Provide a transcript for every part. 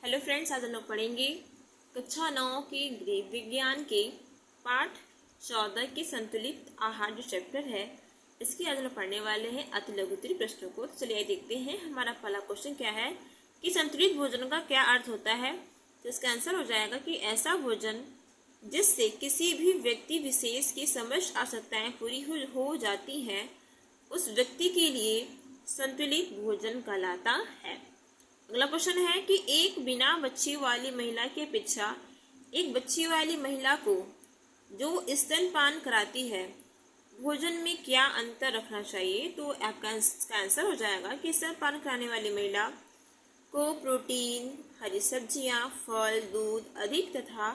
Hello friends, आज हम लोग पढ़ेंगे कक्षा 9 के गृह विज्ञान के पाठ 14 के संतुलित आहार जो चैप्टर है इसके आज हम लोग पढ़ने वाले हैं अति लघुत्तरीय प्रश्नों को। तो चलिए देखते हैं हमारा पहला क्वेश्चन क्या है कि संतुलित भोजन का क्या अर्थ होता है। तो इसका आंसर हो जाएगा कि ऐसा भोजन जिससे किसी भी व्यक्ति विशेष की समस्त आवश्यकताएं पूरी हो जाती हैं उस व्यक्ति के लिए संतुलित भोजन कहलाता है। अगला क्वेश्चन है कि एक बिना बच्ची वाली महिला की अपेक्षा एक बच्ची वाली महिला को जो स्तनपान कराती है भोजन में क्या अंतर रखना चाहिए। तो आपका आंसर हो जाएगा कि स्तनपान कराने वाली महिला को प्रोटीन, हरी सब्जियां, फल, दूध अधिक तथा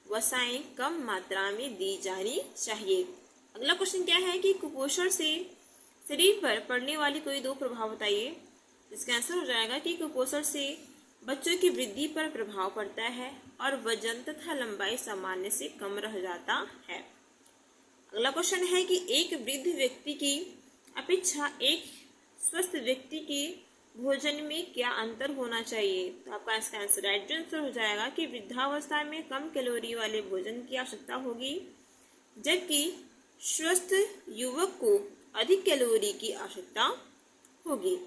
वसाएं कम मात्रा में दी जानी चाहिए। अगला क्वेश्चन क्या है कि कुपोषण से शरीर पर पड़ने वाली कोई दो प्रभाव बताइए। इसका आंसर हो जाएगा कि कुपोषण से बच्चों की वृद्धि पर प्रभाव पड़ता है और वजन तथा लंबाई सामान्य से कम रह जाता है। अगला क्वेश्चन है कि एक वृद्ध व्यक्ति की अपेक्षा एक स्वस्थ व्यक्ति के भोजन में क्या अंतर होना चाहिए। तो आपका इसका आंसर राइट आंसर हो जाएगा कि वृद्धावस्था में कम कैलोरी वाले भोजन की आवश्यकता होगी जबकि स्वस्थ युवक को अधिक कैलोरी की आवश्यकता होगी।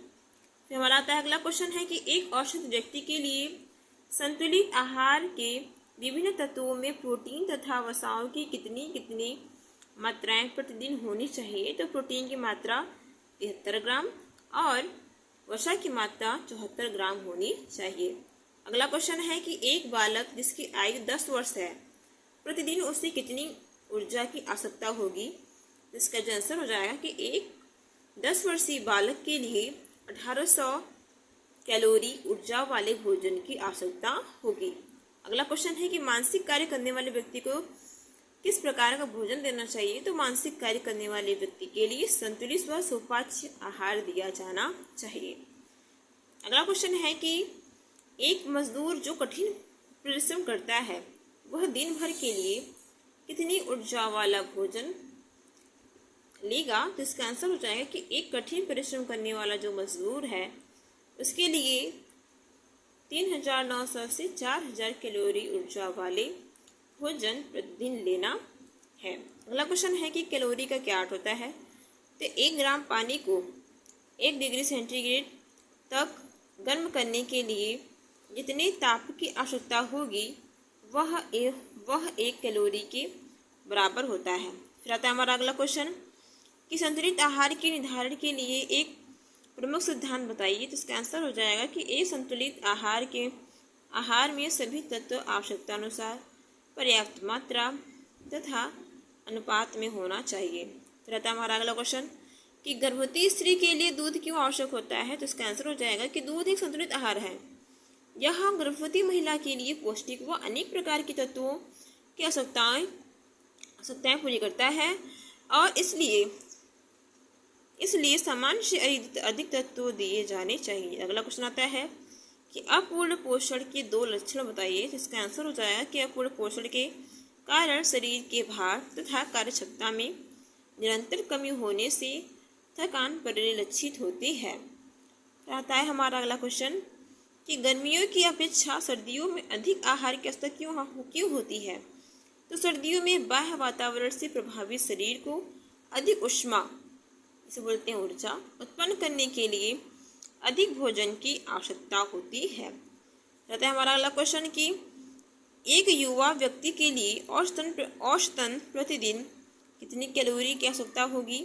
फिर हमारा आता है अगला क्वेश्चन है कि एक औसत व्यक्ति के लिए संतुलित आहार के विभिन्न तत्वों में प्रोटीन तथा वसाओं की कितनी कितनी मात्राएं प्रतिदिन होनी चाहिए। तो प्रोटीन की मात्रा 73 ग्राम और वसा की मात्रा 74 ग्राम होनी चाहिए। अगला क्वेश्चन है कि एक बालक जिसकी आयु 10 वर्ष है प्रतिदिन उसे कितनी ऊर्जा की आवश्यकता होगी। इसका जो आंसर हो जाएगा कि एक 10 वर्षीय बालक के लिए 1800 कैलोरी ऊर्जा वाले भोजन की आवश्यकता होगी। अगला क्वेश्चन है कि मानसिक कार्य करने वाले व्यक्ति को किस प्रकार का भोजन देना चाहिए। तो मानसिक कार्य करने वाले व्यक्ति के लिए संतुलित व सुपाच्य आहार दिया जाना चाहिए। अगला क्वेश्चन है कि एक मजदूर जो कठिन परिश्रम करता है वह दिन भर के लिए कितनी ऊर्जा वाला भोजन लेगा। तो इसका आंसर हो जाएगा कि एक कठिन परिश्रम करने वाला जो मजदूर है उसके लिए 3900 से 4000 कैलोरी ऊर्जा वाले भोजन प्रतिदिन लेना है। अगला क्वेश्चन है कि कैलोरी का क्या अर्थ होता है। तो 1 ग्राम पानी को 1 डिग्री सेंटीग्रेड तक गर्म करने के लिए जितने ताप की आवश्यकता होगी वह एक कैलोरी के बराबर होता है। फिर आता है हमारा अगला क्वेश्चन कि संतुलित आहार के निर्धारण के लिए एक प्रमुख सिद्धांत बताइए। तो इसका आंसर हो जाएगा कि एक संतुलित आहार में सभी तत्व आवश्यकता अनुसार पर्याप्त मात्रा तथा अनुपात में होना चाहिए। फिर आता है हमारा अगला क्वेश्चन कि गर्भवती स्त्री के लिए दूध क्यों आवश्यक होता है। तो इसका आंसर हो जाएगा कि दूध एक संतुलित आहार है। यह गर्भवती महिला के लिए पौष्टिक व अनेक प्रकार के तत्वों की आवश्यकताएं पूरी करता है और इसलिए सामान्य से अधिक तत्व दिए जाने चाहिए। अगला क्वेश्चन आता है कि अपूर्ण पोषण के 2 लक्षण बताइए। इसका आंसर हो जाएगा कि अपूर्ण पोषण के कारण शरीर के भार तथा कार्यक्षमता में निरंतर कमी होने से थकान परिलक्षित होती है। आता है हमारा अगला क्वेश्चन कि गर्मियों की अपेक्षा सर्दियों में अधिक आहार की आवश्यकता क्यों होती है। तो सर्दियों में बाह्य वातावरण से प्रभावित शरीर को अधिक ऊष्मा इसे बोलते हैं ऊर्जा उत्पन्न करने के लिए अधिक भोजन की आवश्यकता होती है। रहता है हमारा अगला क्वेश्चन कि एक युवा व्यक्ति के लिए औसतन प्रतिदिन कितनी कैलोरी की आवश्यकता होगी।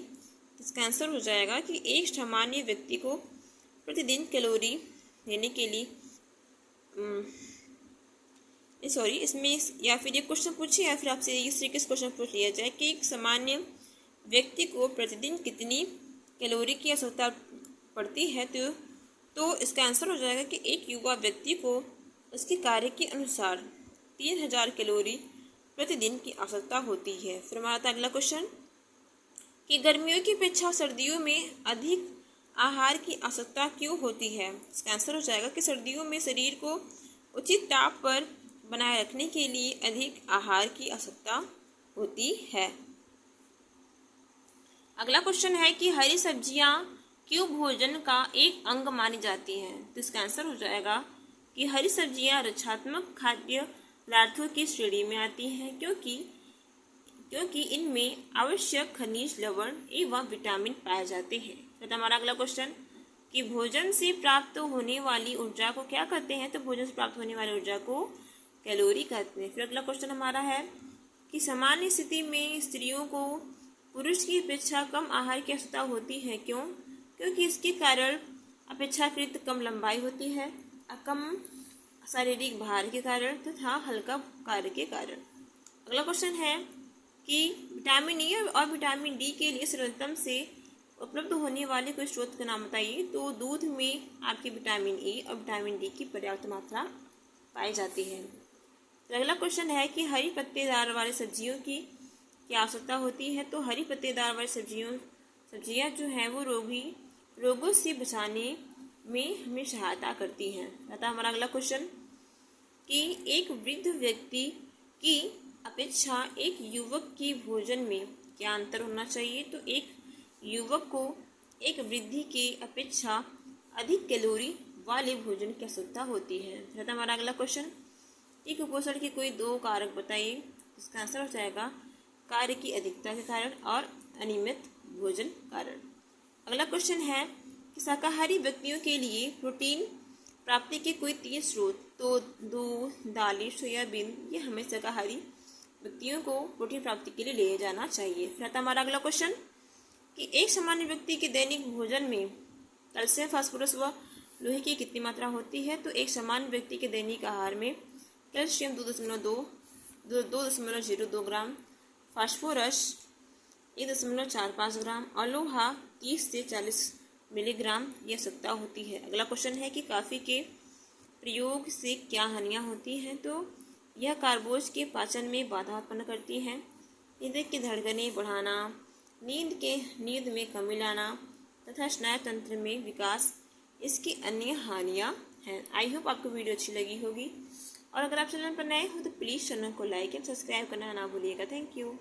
इसका आंसर हो जाएगा कि एक सामान्य व्यक्ति को प्रतिदिन कैलोरी लेने के लिए इसमें या फिर ये क्वेश्चन पूछे या फिर आपसे इस तरीके से क्वेश्चन पूछ लिया जाए कि एक सामान्य व्यक्ति को प्रतिदिन कितनी कैलोरी की आवश्यकता पड़ती है। तो इसका आंसर हो जाएगा कि एक युवा व्यक्ति को उसके कार्य के अनुसार 3000 कैलोरी प्रतिदिन की आवश्यकता होती है। फिर हमारा अगला क्वेश्चन कि गर्मियों की अपेक्षा सर्दियों में अधिक आहार की आवश्यकता क्यों होती है। इसका आंसर हो जाएगा कि सर्दियों में शरीर को उचित ताप पर बनाए रखने के लिए अधिक आहार की आवश्यकता होती है। अगला क्वेश्चन है कि हरी सब्जियां क्यों भोजन का एक अंग मानी जाती हैं। तो इसका आंसर हो जाएगा कि हरी सब्जियां रक्षात्मक खाद्य पदार्थों की श्रेणी में आती हैं क्योंकि इनमें आवश्यक खनिज, लवण एवं विटामिन पाए जाते हैं। तो हमारा अगला क्वेश्चन कि भोजन से प्राप्त होने वाली ऊर्जा को क्या कहते हैं? तो भोजन से प्राप्त होने वाली ऊर्जा को कैलोरी कहते हैं। फिर अगला क्वेश्चन हमारा है कि सामान्य स्थिति में स्त्रियों को पुरुष की अपेक्षा कम आहार की आवश्यकता होती है। क्यों? क्योंकि इसके कारण अपेक्षाकृत कम लंबाई होती है, कम शारीरिक भार के कारण तथा हल्का कार्य के कारण। अगला क्वेश्चन है कि विटामिन ई और विटामिन डी के लिए सर्वोत्तम से उपलब्ध होने वाले कोई स्रोत का नाम बताइए। तो दूध में आपकी विटामिन ई और विटामिन डी की पर्याप्त मात्रा पाई जाती है। तो अगला क्वेश्चन है कि हरी पत्तेदार वाली सब्जियों की क्या आवश्यकता होती है? तो हरी पत्तेदार वाली सब्जियां जो हैं वो रोगों से बचाने में हमें सहायता करती हैं। अतः हमारा अगला क्वेश्चन कि एक वृद्ध व्यक्ति की अपेक्षा एक युवक की भोजन में क्या अंतर होना चाहिए? तो एक युवक को एक वृद्धि के अपेक्षा अधिक कैलोरी वाले भोजन की आवश्यकता होती है। फिर हमारा अगला क्वेश्चन कि कुपोषण के कोई दो कारक बताइए। इसका आंसर हो जाएगा कार्य की अधिकता के कारण और अनियमित भोजन कारण। अगला क्वेश्चन है कि शाकाहारी व्यक्तियों के लिए प्रोटीन प्राप्ति के कोई 3 स्रोत। तो दूध, दालें, सोयाबीन ये हमें शाकाहारी व्यक्तियों को प्रोटीन प्राप्ति के लिए ले जाना चाहिए। फिर हमारा अगला क्वेश्चन कि एक सामान्य व्यक्ति के दैनिक भोजन में कैल्शियम, फास्फोरस व लोहे की कितनी मात्रा होती है? तो एक सामान्य व्यक्ति के दैनिक आहार में कैल्शियम 2.02 ग्राम, फास्फोरस 1.45 ग्राम और लोहा 30 से 40 मिलीग्राम की आवश्यकता होती है। अगला क्वेश्चन है कि कॉफ़ी के प्रयोग से क्या हानियाँ होती हैं? तो यह कार्बोज के पाचन में बाधा उत्पन्न करती है, हृदय की धड़कनें बढ़ाना, नींद में कमी लाना तथा स्नायु तंत्र में विकास इसकी अन्य हानियाँ हैं। आई होप आपको वीडियो अच्छी लगी होगी और अगर आप चैनल पर नए हो तो प्लीज़ चैनल को लाइक एंड सब्सक्राइब करना ना भूलिएगा। Thank you.